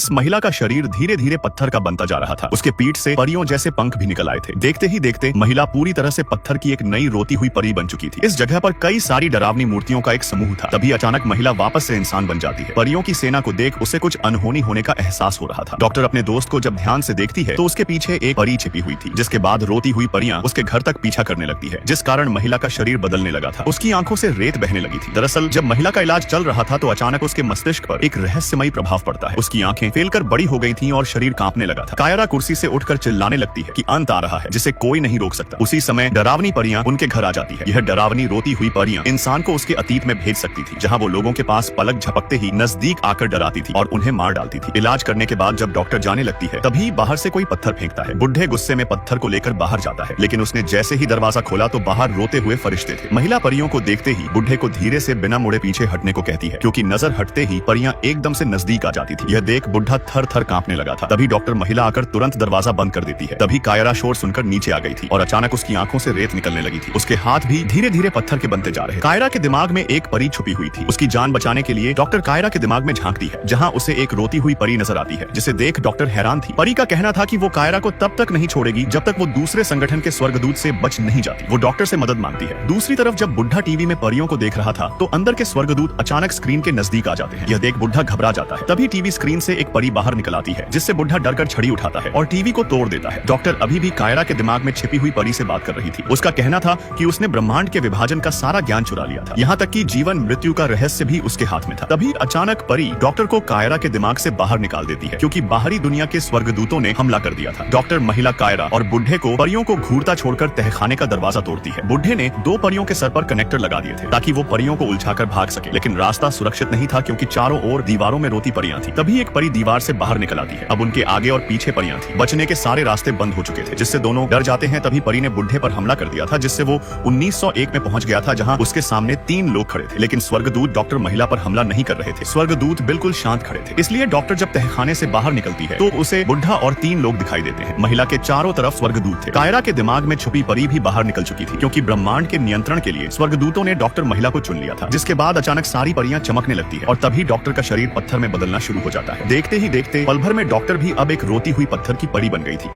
उस महिला का शरीर धीरे धीरे पत्थर का बनता जा रहा था। उसके पीठ से परियों जैसे पंख भी निकल आए थे। देखते ही देखते महिला पूरी तरह से पत्थर की एक नई रोती हुई परी बन चुकी थी। इस जगह पर कई सारी डरावनी मूर्तियों का एक समूह था। तभी अचानक महिला वापस से इंसान बन जाती है। परियों की सेना को देख उसे कुछ अनहोनी होने का एहसास हो रहा था। डॉक्टर अपने दोस्त को जब ध्यान से देखती है तो उसके पीछे एक परी छिपी हुई थी, जिसके बाद रोती हुई परियां उसके घर तक पीछा करने लगती है, जिस कारण महिला का शरीर बदलने लगा था। उसकी आंखों से रेत बहने लगी थी। दरअसल जब महिला का इलाज चल रहा था तो अचानक उसके मस्तिष्क पर एक रहस्यमयी प्रभाव पड़ता है। उसकी आंखें फैलकर बड़ी हो गई थीं और शरीर कांपने लगा था। कायरा कुर्सी से उठकर चिल्लाने लगती है कि अंत आ रहा है, जिसे कोई नहीं रोक सकता। उसी समय डरावनी परियां उनके घर आ जाती है। यह डरावनी रोती हुई परियां इंसान को उसके अतीत में भेज सकती थी, जहां वो लोगों के पास पलक झपकते ही नजदीक आकर डराती थी और उन्हें मार डालती थी। इलाज करने के बाद जब डॉक्टर जाने लगती है तभी बाहर से कोई पत्थर फेंकता है। बुढ़े गुस्से में पत्थर को लेकर बाहर जाता है, लेकिन उसने जैसे ही दरवाजा खोला तो बाहर रोते हुए फरिश्ते थे। महिला परियों को देखते ही बुढ़े को धीरे से बिना मुड़े पीछे हटने को कहती है, क्योंकि नजर हटते ही परियां एकदम से नजदीक आ जाती थी। यह देख बुढ़ा थर थर कांपने लगा था। तभी डॉक्टर महिला आकर तुरंत दरवाजा बंद कर देती है। तभी कायरा शोर सुनकर नीचे आ गई थी और अचानक उसकी आंखों से रेत निकलने लगी थी। उसके हाथ भी धीरे धीरे पत्थर के बनते जा रहे। कायरा के दिमाग में एक परी छुपी हुई थी। उसकी जान बचाने के लिए डॉक्टर कायरा के दिमाग में झांकती है, जहां उसे एक रोती हुई परी नजर आती है, जिसे देख डॉक्टर हैरान थी। परी का कहना था कि वो कायरा को तब तक नहीं छोड़ेगी जब तक वो दूसरे संगठन के स्वर्गदूत से बच नहीं जाती। वो डॉक्टर से मदद मांगती है। दूसरी तरफ जब बुढ़ा टीवी में परियों को देख रहा था तो अंदर के स्वर्गदूत अचानक स्क्रीन के नजदीक आ जाते हैं। यह देख बुढ़ा घबरा जाता है। तभी टीवी स्क्रीन से एक परी बाहर निकल आती है, जिससे बुढ़ा डरकर छड़ी उठाता है और टीवी को तोड़ देता है। डॉक्टर अभी भी कायरा के दिमाग में छिपी हुई परी से बात कर रही थी। उसका कहना था कि उसने ब्रह्मांड के विभाजन का सारा ज्ञान चुरा लिया था, यहाँ तक कि जीवन मृत्यु का रहस्य भी उसके हाथ में था। तभी अचानक परी डॉक्टर को कायरा के दिमाग से बाहर निकाल देती है, क्योंकि बाहरी दुनिया के स्वर्गदूतों ने हमला कर दिया था। डॉक्टर महिला कायरा और बुढ़े को परियों को घूरता छोड़कर तहखाने का दरवाजा तोड़ती है। बुढ़े ने दो परियों के सर पर कनेक्टर लगा दिए थे ताकि वो परियों को उलझाकर भाग सके, लेकिन रास्ता सुरक्षित नहीं था क्योंकि चारों ओर दीवारों में रोती परियां थी। तभी एक परी दीवार से बाहर निकल आती है। अब उनके आगे और पीछे परियां थी। बचने के सारे रास्ते बंद हो चुके थे, जिससे दोनों डर जाते हैं। तभी परी ने बुढ़े पर हमला कर दिया था, जिससे वो 1901 में पहुंच गया था, जहां उसके सामने 3 लोग खड़े थे, लेकिन स्वर्गदूत डॉक्टर महिला पर हमला नहीं कर रहे थे। स्वर्गदूत बिल्कुल शांत खड़े थे। इसलिए डॉक्टर जब तहखाने से बाहर निकलती है तो उसे बुढ़ा और 3 लोग दिखाई देते हैं। महिला के चारों तरफ स्वर्गदूत थे। कायरा के दिमाग में छुपी परी भी बाहर निकल चुकी थी, क्योंकि ब्रह्मांड के नियंत्रण के लिए स्वर्गदूतों ने डॉक्टर महिला को चुन लिया था। जिसके बाद अचानक सारी परियां चमकने लगती है और तभी डॉक्टर का शरीर पत्थर में बदलना शुरू हो जाता है। देखते ही देखते पल भर में डॉक्टर भी अब एक रोती हुई पत्थर की परी बन गई थी।